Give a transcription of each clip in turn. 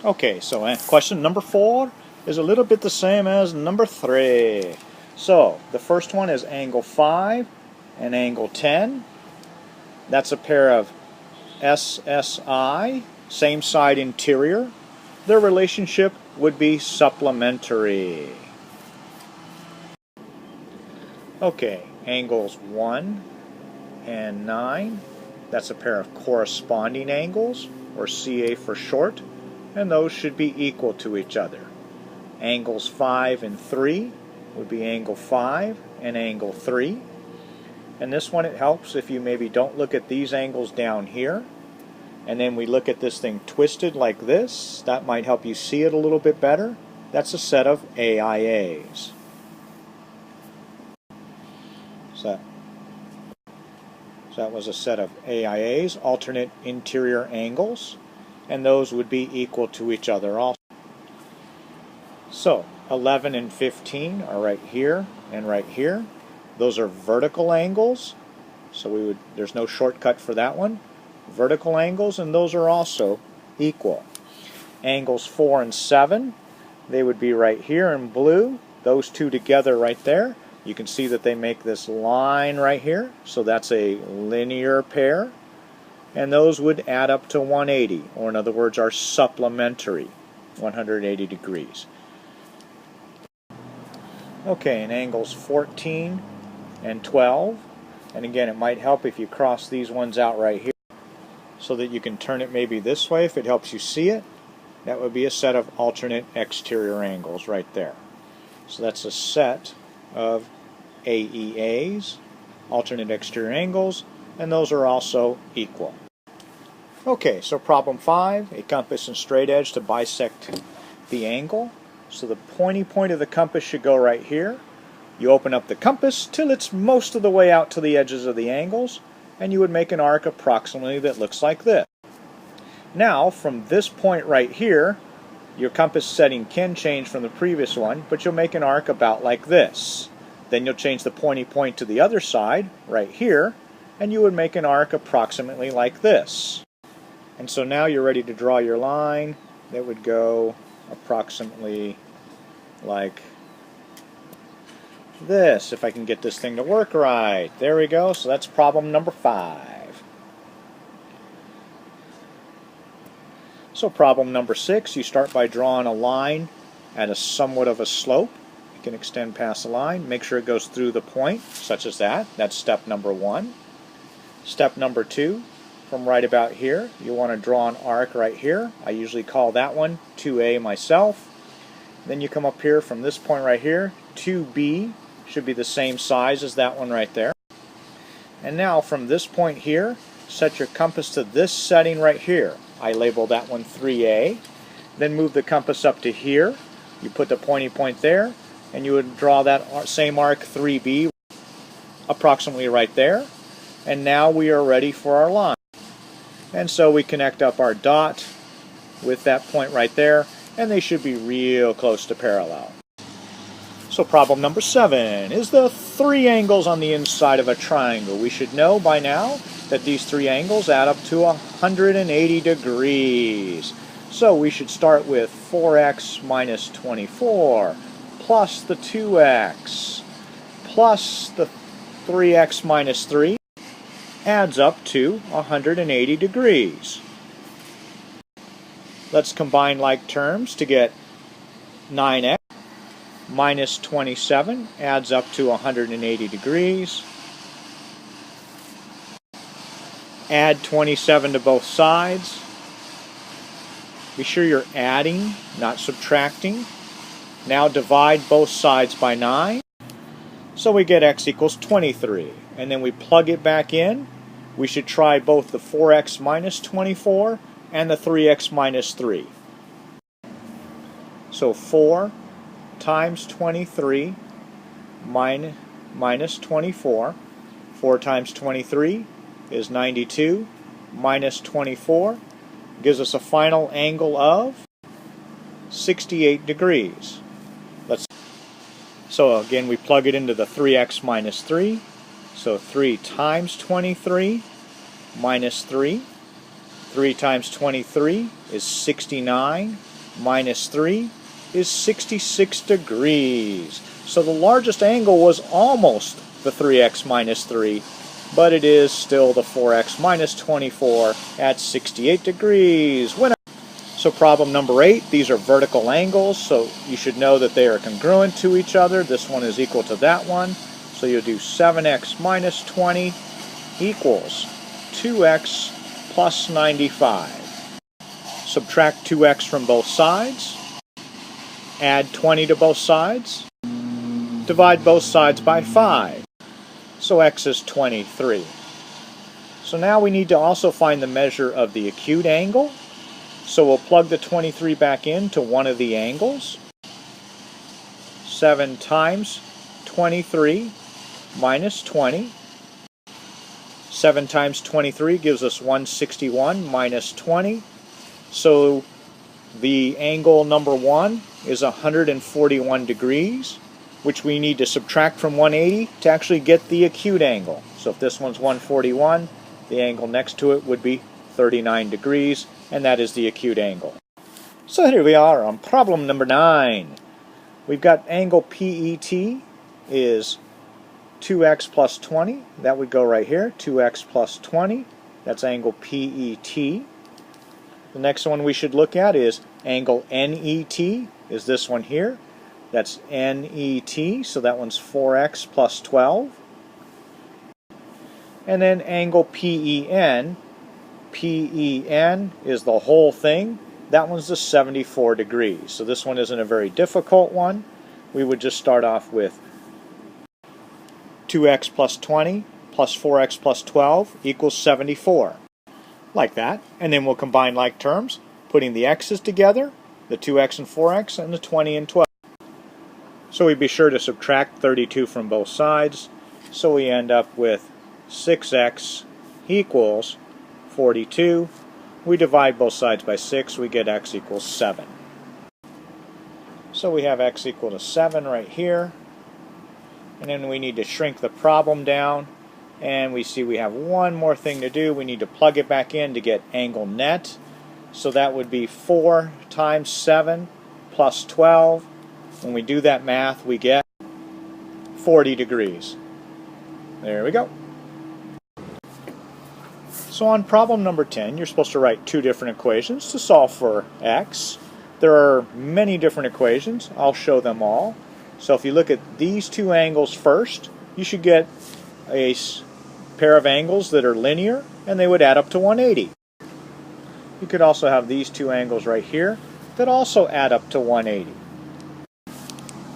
Okay, so question number 4 is a little bit the same as number 3. So the first one is angle 5 and angle 10. That's a pair of SSI, same side interior. Their relationship would be supplementary. Okay, angles 1 and 9. That's a pair of corresponding angles, or CA for short, and those should be equal to each other. Angles 5 and 3 would be angle 5 and angle 3. And this one, it helps if you maybe don't look at these angles down here, and then we look at this thing twisted like this. That might help you see it a little bit better. That's a set of AIAs. So that was a set of AIAs, alternate interior angles, and those would be equal to each other also. So 11 and 15 are right here and right here. Those are vertical angles, so there's no shortcut for that one. Vertical angles, and those are also equal. Angles 4 and 7, they would be right here in blue. Those two together right there. You can see that they make this line right here, so that's a linear pair. And those would add up to 180, or in other words, are supplementary, 180 degrees. Okay, and angles 14 and 12, and again, it might help if you cross these ones out right here so that you can turn it maybe this way if it helps you see it. That would be a set of alternate exterior angles right there. So that's a set of AEAs, alternate exterior angles, and those are also equal. Okay, so problem 5, a compass and straight edge to bisect the angle. So the pointy point of the compass should go right here. You open up the compass till it's most of the way out to the edges of the angles, and you would make an arc approximately that looks like this. Now, from this point right here, your compass setting can change from the previous one, but you'll make an arc about like this. Then you'll change the pointy point to the other side, right here, and you would make an arc approximately like this. And so now you're ready to draw your line that would go approximately like this, if I can get this thing to work right. There we go. So that's problem number 5. So problem number 6, you start by drawing a line at a somewhat of a slope. You can extend past the line. Make sure it goes through the point, such as that. That's step number 1. Step number 2, from right about here, you want to draw an arc right here. I usually call that one 2A myself. Then you come up here from this point right here. 2B should be the same size as that one right there. And now from this point here, set your compass to this setting right here. I label that one 3A. Then move the compass up to here. You put the pointy point there, and you would draw that same arc 3B approximately right there. And now we are ready for our line. And so we connect up our dot with that point right there, and they should be real close to parallel. So problem number 7 is the 3 angles on the inside of a triangle. We should know by now that these 3 angles add up to 180 degrees. So we should start with 4x minus 24 plus the 2x plus the 3x minus 3 adds up to 180 degrees. Let's combine like terms to get 9x minus 27 adds up to 180 degrees. Add 27 to both sides. Be sure you're adding, not subtracting. Now divide both sides by 9. So we get x equals 23. And then we plug it back in. We should try both the 4x minus 24 and the 3x minus 3. So 4 times 23 minus 24. 4 times 23 is 92 minus 24 gives us a final angle of 68 degrees. So again, we plug it into the 3x minus 3. So 3 times 23 minus 3. 3 times 23 is 69 minus 3 is 66 degrees. So the largest angle was almost the 3x minus 3, but it is still the 4x minus 24 at 68 degrees. So problem number 8, these are vertical angles, so you should know that they are congruent to each other. This one is equal to that one. So you'll do 7x minus 20 equals 2x plus 95. Subtract 2x from both sides. Add 20 to both sides. Divide both sides by 5. So x is 23. So now we need to also find the measure of the acute angle. So we'll plug the 23 back into one of the angles. 7 times 23 minus 20. 7 times 23 gives us 161 minus 20. So the angle number 1 is 141 degrees, which we need to subtract from 180 to actually get the acute angle. So if this one's 141, the angle next to it would be 39 degrees, and that is the acute angle. So here we are on problem number 9. We've got angle PET is 2x plus 20. That would go right here, 2x plus 20. That's angle PET. The next one we should look at is angle NET, is this one here. That's NET, so that one's 4x plus 12. And then angle PEN. PEN is the whole thing. That one's the 74 degrees. So this one isn't a very difficult one. We would just start off with 2x plus 20 plus 4x plus 12 equals 74. Like that. And then we'll combine like terms, putting the x's together, the 2x and 4x, and the 20 and 12. So we'd be sure to subtract 32 from both sides. So we end up with 6x equals 42. We divide both sides by 6, we get x equals 7. So we have x equal to 7 right here. And then we need to shrink the problem down. And we see we have one more thing to do. We need to plug it back in to get angle net. So that would be 4 times 7 plus 12. When we do that math, we get 40 degrees. There we go. So on problem number 10, you're supposed to write two different equations to solve for x. There are many different equations. I'll show them all. So if you look at these two angles first, you should get a pair of angles that are linear, and they would add up to 180. You could also have these two angles right here that also add up to 180.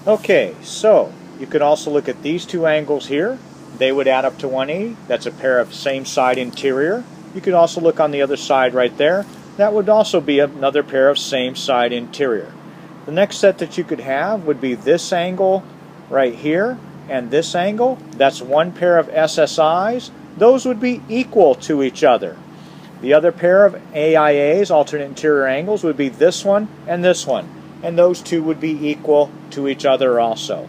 Okay, so you could also look at these two angles here. They would add up to 180. That's a pair of same side interior. You could also look on the other side right there. That would also be another pair of same side interior. The next set that you could have would be this angle right here and this angle. That's one pair of SSIs. Those would be equal to each other. The other pair of AIAs, alternate interior angles, would be this one. And those two would be equal to each other also.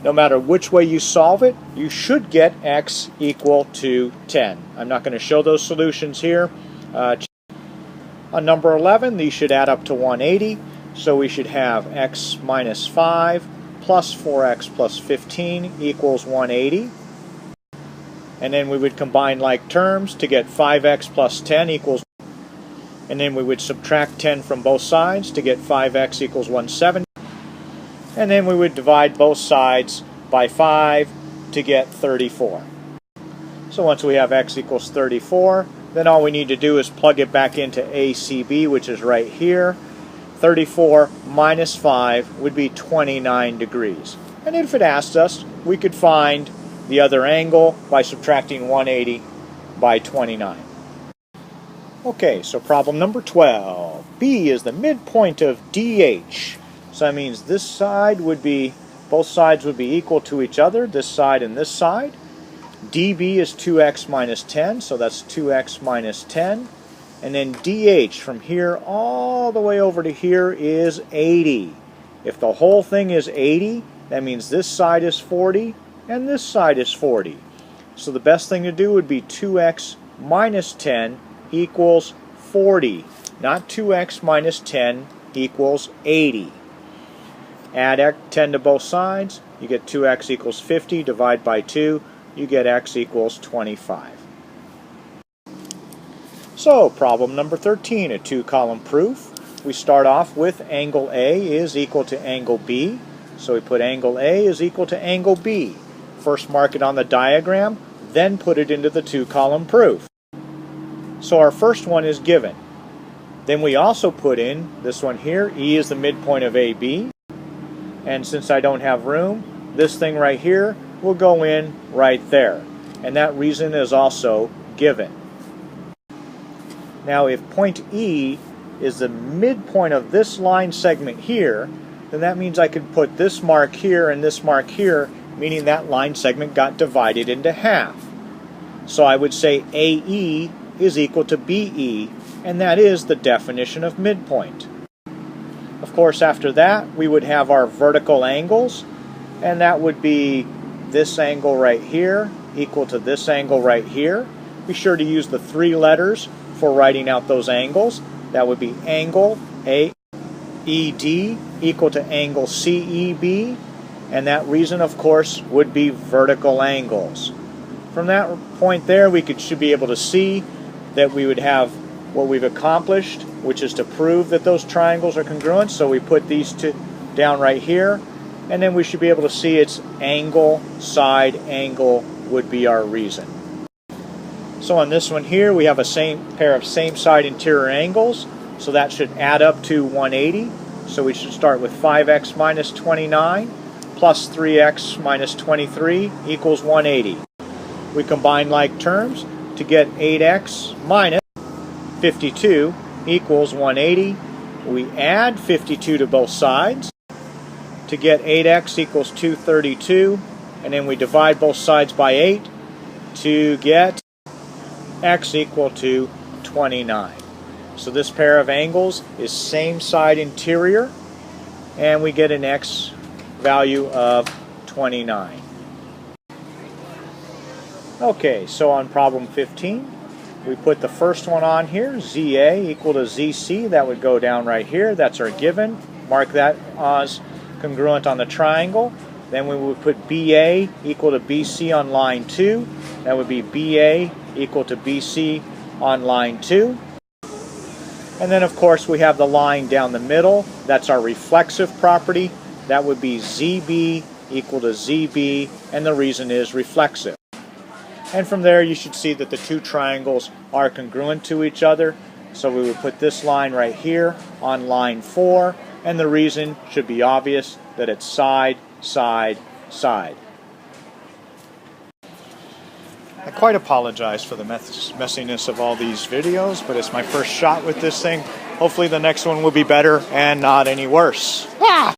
No matter which way you solve it, you should get x equal to 10. I'm not going to show those solutions here. On number 11, these should add up to 180. So we should have x minus 5 plus 4x plus 15 equals 180. And then we would combine like terms to get 5x plus 10 equals. And then we would subtract 10 from both sides to get 5x equals 170. And then we would divide both sides by 5 to get 34. So once we have x equals 34, then all we need to do is plug it back into ACB, which is right here. 34 minus 5 would be 29 degrees. And if it asked us, we could find the other angle by subtracting 180 by 29. Okay, so problem number 12. B is the midpoint of DH. So that means this side would be, both sides would be equal to each other, this side and this side. DB is 2x minus 10, so that's 2x minus 10. And then DH from here all the way over to here is 80. If the whole thing is 80, that means this side is 40 and this side is 40. So the best thing to do would be 2x minus 10 equals 40, not 2x minus 10 equals 80. Add 10 to both sides, you get 2x equals 50. Divide by 2, you get x equals 25. So, problem number 13, a two-column proof. We start off with angle A is equal to angle B. So we put angle A is equal to angle B. First mark it on the diagram, then put it into the two-column proof. So our first one is given. Then we also put in this one here, E is the midpoint of AB. And since I don't have room, this thing right here will go in right there. And that reason is also given. Now if point E is the midpoint of this line segment here, then that means I could put this mark here and this mark here, meaning that line segment got divided into half. So I would say AE is equal to BE, and that is the definition of midpoint. Of course, after that, we would have our vertical angles, and that would be this angle right here equal to this angle right here. Be sure to use the 3 letters for writing out those angles. That would be angle AED equal to angle CEB, and that reason, of course, would be vertical angles. From that point there, we should be able to see that we would have what we've accomplished, which is to prove that those triangles are congruent. So we put these two down right here, and then we should be able to see its angle, side angle would be our reason. So on this one here, we have a pair of same side interior angles, so that should add up to 180. So we should start with 5x minus 29 plus 3x minus 23 equals 180. We combine like terms to get 8x minus 52 equals 180. We add 52 to both sides to get 8x equals 232, and then we divide both sides by 8 to get x equal to 29. So this pair of angles is same side interior, and we get an x value of 29. Okay, so on problem 15, we put the first one on here, ZA equal to ZC. That would go down right here. That's our given. Mark that as congruent on the triangle. Then we would put BA equal to BC on line 2. That would be BA equal to BC on line 2. And then, of course, we have the line down the middle. That's our reflexive property. That would be ZB equal to ZB, and the reason is reflexive. And from there, you should see that the two triangles are congruent to each other. So we would put this line right here on line 4, and the reason should be obvious, that it's side, side, side. I quite apologize for the messiness of all these videos, but it's my first shot with this thing. Hopefully the next one will be better and not any worse. Ah!